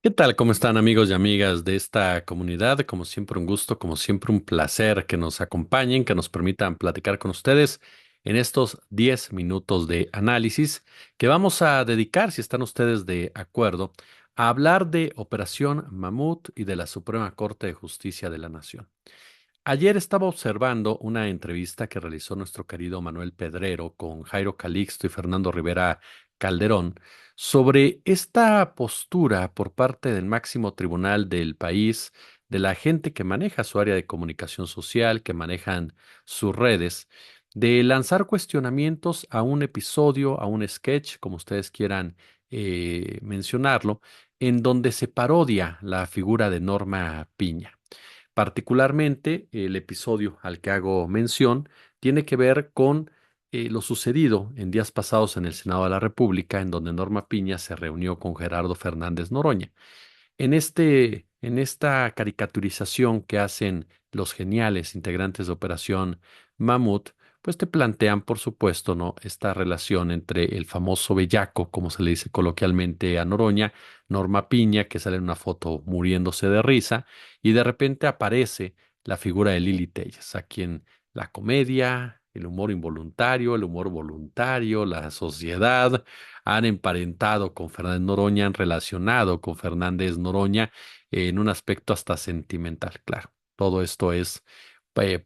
¿Qué tal? ¿Cómo están amigos y amigas de esta comunidad? Como siempre un gusto, como siempre un placer que nos acompañen, que nos permitan platicar con ustedes en estos 10 minutos de análisis que vamos a dedicar, si están ustedes de acuerdo, a hablar de Operación Mamut y de la Suprema Corte de Justicia de la Nación. Ayer estaba observando una entrevista que realizó nuestro querido Manuel Pedrero con Jairo Calixto y Fernando Rivera Calderón sobre esta postura por parte del máximo tribunal del país, de la gente que maneja su área de comunicación social, que manejan sus redes, de lanzar cuestionamientos a un episodio, a un sketch, como ustedes quieran mencionarlo, en donde se parodia la figura de Norma Piña. Particularmente, el episodio al que hago mención tiene que ver con lo sucedido en días pasados en el Senado de la República, en donde Norma Piña se reunió con Gerardo Fernández Noroña. En esta caricaturización que hacen los geniales integrantes de Operación Mamut, pues te plantean, por supuesto, ¿no? Esta relación entre el famoso bellaco, como se le dice coloquialmente a Noroña, Norma Piña, que sale en una foto muriéndose de risa, y de repente aparece la figura de Lili Telles, a quien la comedia, el humor involuntario, el humor voluntario, la sociedad han emparentado con Fernández Noroña, han relacionado con Fernández Noroña en un aspecto hasta sentimental. Claro, todo esto es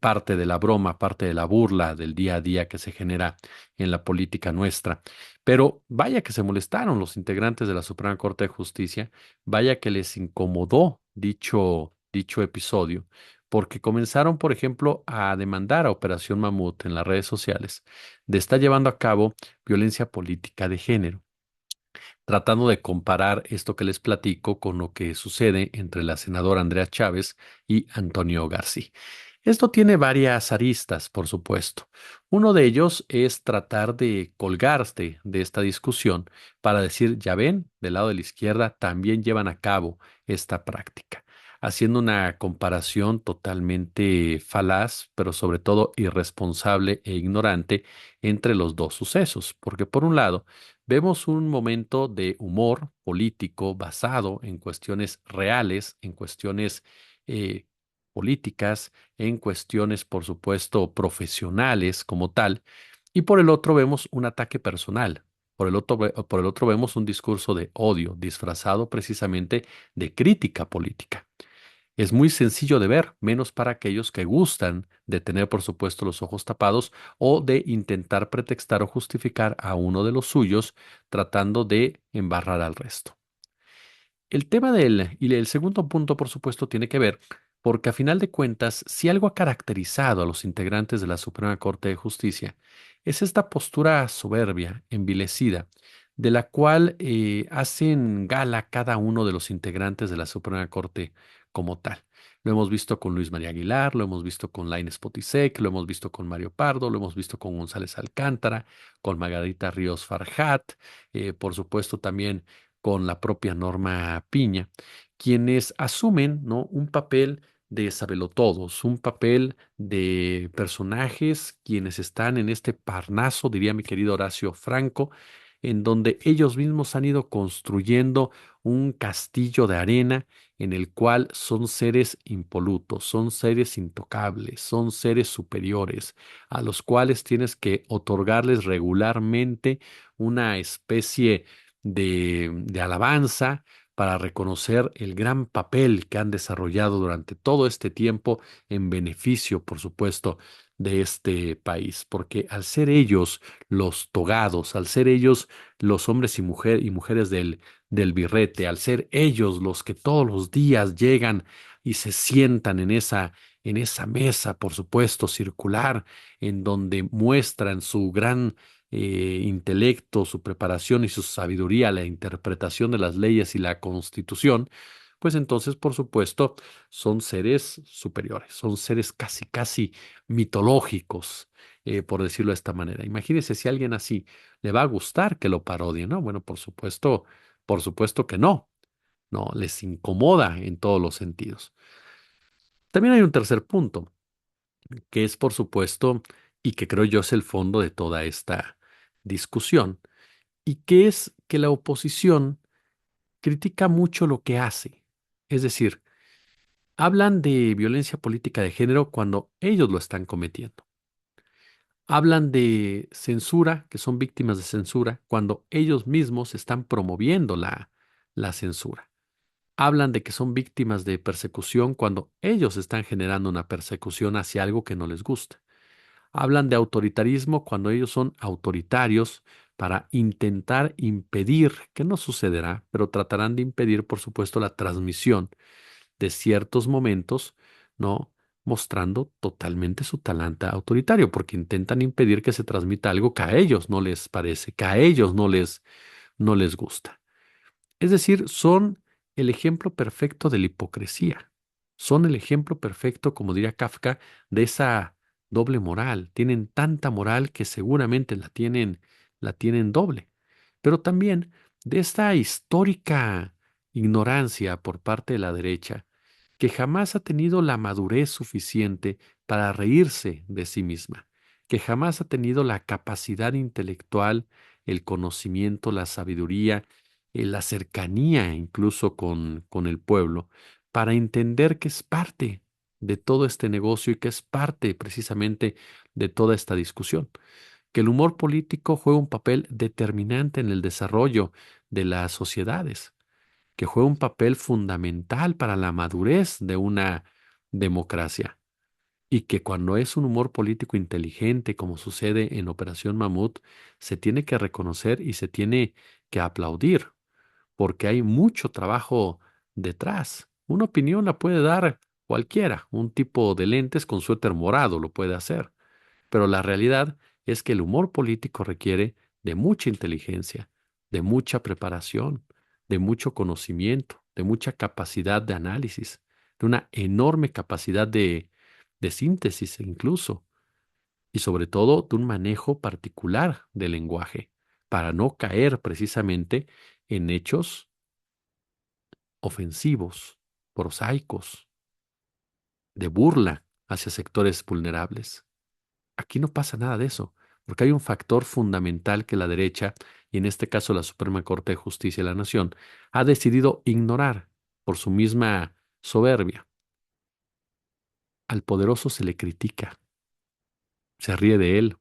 parte de la broma, parte de la burla del día a día que se genera en la política nuestra. Pero vaya que se molestaron los integrantes de la Suprema Corte de Justicia, vaya que les incomodó dicho episodio, porque comenzaron, por ejemplo, a demandar a Operación Mamut en las redes sociales de estar llevando a cabo violencia política de género, tratando de comparar esto que les platico con lo que sucede entre la senadora Andrea Chávez y Antonio García. Esto tiene varias aristas, por supuesto. Uno de ellos es tratar de colgarse de esta discusión para decir, ya ven, del lado de la izquierda también llevan a cabo esta práctica, haciendo una comparación totalmente falaz, pero sobre todo irresponsable e ignorante entre los dos sucesos. Porque por un lado, vemos un momento de humor político basado en cuestiones reales, en cuestiones eh, políticas, en cuestiones, por supuesto, profesionales como tal, y por el otro vemos un ataque personal. Por el otro vemos un discurso de odio disfrazado precisamente de crítica política. Es muy sencillo de ver, menos para aquellos que gustan de tener, por supuesto, los ojos tapados o de intentar pretextar o justificar a uno de los suyos tratando de embarrar al resto. Y el segundo punto, por supuesto, tiene que ver porque a final de cuentas, si algo ha caracterizado a los integrantes de la Suprema Corte de Justicia, es esta postura soberbia, envilecida, de la cual hacen gala cada uno de los integrantes de la Suprema Corte como tal. Lo hemos visto con Luis María Aguilar, lo hemos visto con Lainez Potisek, lo hemos visto con Mario Pardo, lo hemos visto con González Alcántara, con Margarita Ríos Farjat, por supuesto también con la propia Norma Piña, quienes asumen, ¿no? Un papel de sabelotodos, un papel de personajes quienes están en este Parnaso, diría mi querido Horacio Franco, en donde ellos mismos han ido construyendo un castillo de arena en el cual son seres impolutos, son seres intocables, son seres superiores, a los cuales tienes que otorgarles regularmente una especie de alabanza para reconocer el gran papel que han desarrollado durante todo este tiempo en beneficio, por supuesto, de este país, porque al ser ellos los togados, al ser ellos los hombres y mujeres del birrete, al ser ellos los que todos los días llegan y se sientan en esa mesa, por supuesto, circular, en donde muestran su gran intelecto, su preparación y su sabiduría, la interpretación de las leyes y la constitución, pues entonces, por supuesto, son seres superiores, son seres casi, casi mitológicos, por decirlo de esta manera. Imagínense si a alguien así le va a gustar que lo parodien, ¿no? Bueno, por supuesto que no, no, les incomoda en todos los sentidos. También hay un tercer punto, que es, por supuesto, y que creo yo es el fondo de toda esta discusión, y que es que la oposición critica mucho lo que hace. Es decir, hablan de violencia política de género cuando ellos lo están cometiendo. Hablan de censura, que son víctimas de censura, cuando ellos mismos están promoviendo la censura. Hablan de que son víctimas de persecución cuando ellos están generando una persecución hacia algo que no les gusta. Hablan de autoritarismo cuando ellos son autoritarios para intentar impedir, que no sucederá, pero tratarán de impedir, por supuesto, la transmisión de ciertos momentos, ¿no? Mostrando totalmente su talante autoritario, porque intentan impedir que se transmita algo que a ellos no les parece, que a ellos no les gusta. Es decir, son el ejemplo perfecto de la hipocresía. Son el ejemplo perfecto, como diría Kafka, de esa doble moral. Tienen tanta moral que seguramente la tienen doble. Pero también de esta histórica ignorancia por parte de la derecha, que jamás ha tenido la madurez suficiente para reírse de sí misma, que jamás ha tenido la capacidad intelectual, el conocimiento, la sabiduría, la cercanía incluso con el pueblo, para entender que es parte de todo este negocio y que es parte precisamente de toda esta discusión, que el humor político juega un papel determinante en el desarrollo de las sociedades, que juega un papel fundamental para la madurez de una democracia. Y que cuando es un humor político inteligente, como sucede en Operación Mamut, se tiene que reconocer y se tiene que aplaudir porque hay mucho trabajo detrás. Una opinión la puede dar cualquiera, un tipo de lentes con suéter morado lo puede hacer, pero la realidad es que el humor político requiere de mucha inteligencia, de mucha preparación, de mucho conocimiento, de mucha capacidad de análisis, de una enorme capacidad de síntesis incluso, y sobre todo de un manejo particular del lenguaje, para no caer precisamente en hechos ofensivos, prosaicos, de burla hacia sectores vulnerables. Aquí no pasa nada de eso, porque hay un factor fundamental que la derecha, y en este caso la Suprema Corte de Justicia de la Nación, ha decidido ignorar por su misma soberbia. Al poderoso se le critica, se ríe de él,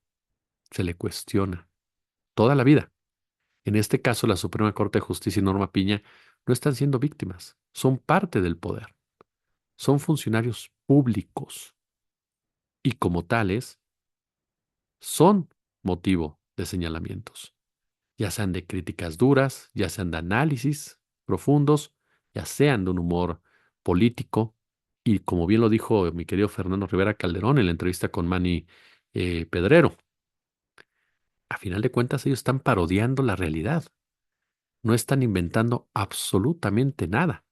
se le cuestiona, toda la vida. En este caso, la Suprema Corte de Justicia y Norma Piña no están siendo víctimas, son parte del poder, son funcionarios públicos y como tales son motivo de señalamientos, ya sean de críticas duras, ya sean de análisis profundos, ya sean de un humor político. Y como bien lo dijo mi querido Fernando Rivera Calderón en la entrevista con Manny Pedrero, a final de cuentas ellos están parodiando la realidad, no están inventando absolutamente nada,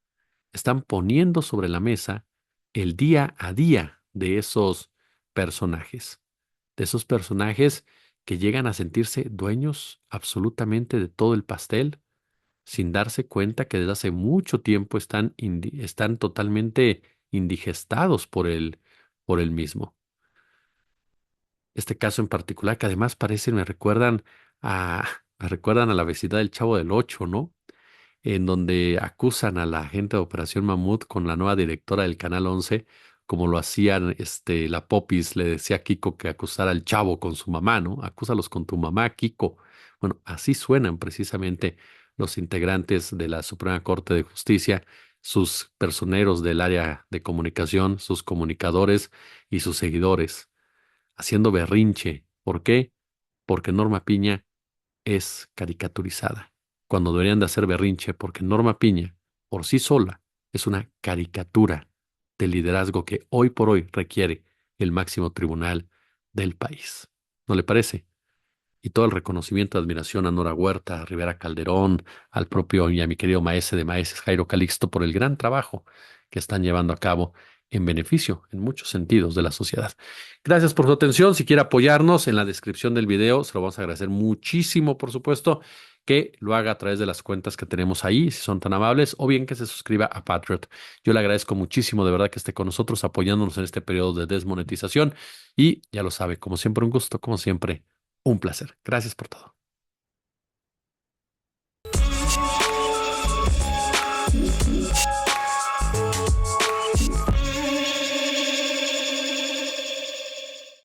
están poniendo sobre la mesa el día a día de esos personajes que llegan a sentirse dueños absolutamente de todo el pastel, sin darse cuenta que desde hace mucho tiempo están totalmente indigestados por el mismo. Este caso en particular, que además a, me recuerdan a la vecindad del Chavo del Ocho, ¿no? En donde acusan a la gente de Operación Mamut con la nueva directora del Canal 11, como lo hacían la Popis, le decía a Kiko que acusara al chavo con su mamá, ¿no? Acúsalos con tu mamá, Kiko. Bueno, así suenan precisamente los integrantes de la Suprema Corte de Justicia, sus personeros del área de comunicación, sus comunicadores y sus seguidores, haciendo berrinche. ¿Por qué? Porque Norma Piña es caricaturizada, cuando deberían de hacer berrinche, porque Norma Piña, por sí sola, es una caricatura del liderazgo que hoy por hoy requiere el máximo tribunal del país. ¿No le parece? Y todo el reconocimiento, admiración a Nora Huerta, a Rivera Calderón, al propio y a mi querido maese de maeses, Jairo Calixto, por el gran trabajo que están llevando a cabo en beneficio, en muchos sentidos, de la sociedad. Gracias por su atención. Si quiere apoyarnos, en la descripción del video, se lo vamos a agradecer muchísimo, por supuesto, que lo haga a través de las cuentas que tenemos ahí, si son tan amables, o bien que se suscriba a Patriot. Yo le agradezco muchísimo, de verdad, que esté con nosotros apoyándonos en este periodo de desmonetización. Y ya lo sabe, como siempre, un gusto, como siempre un placer. Gracias por todo.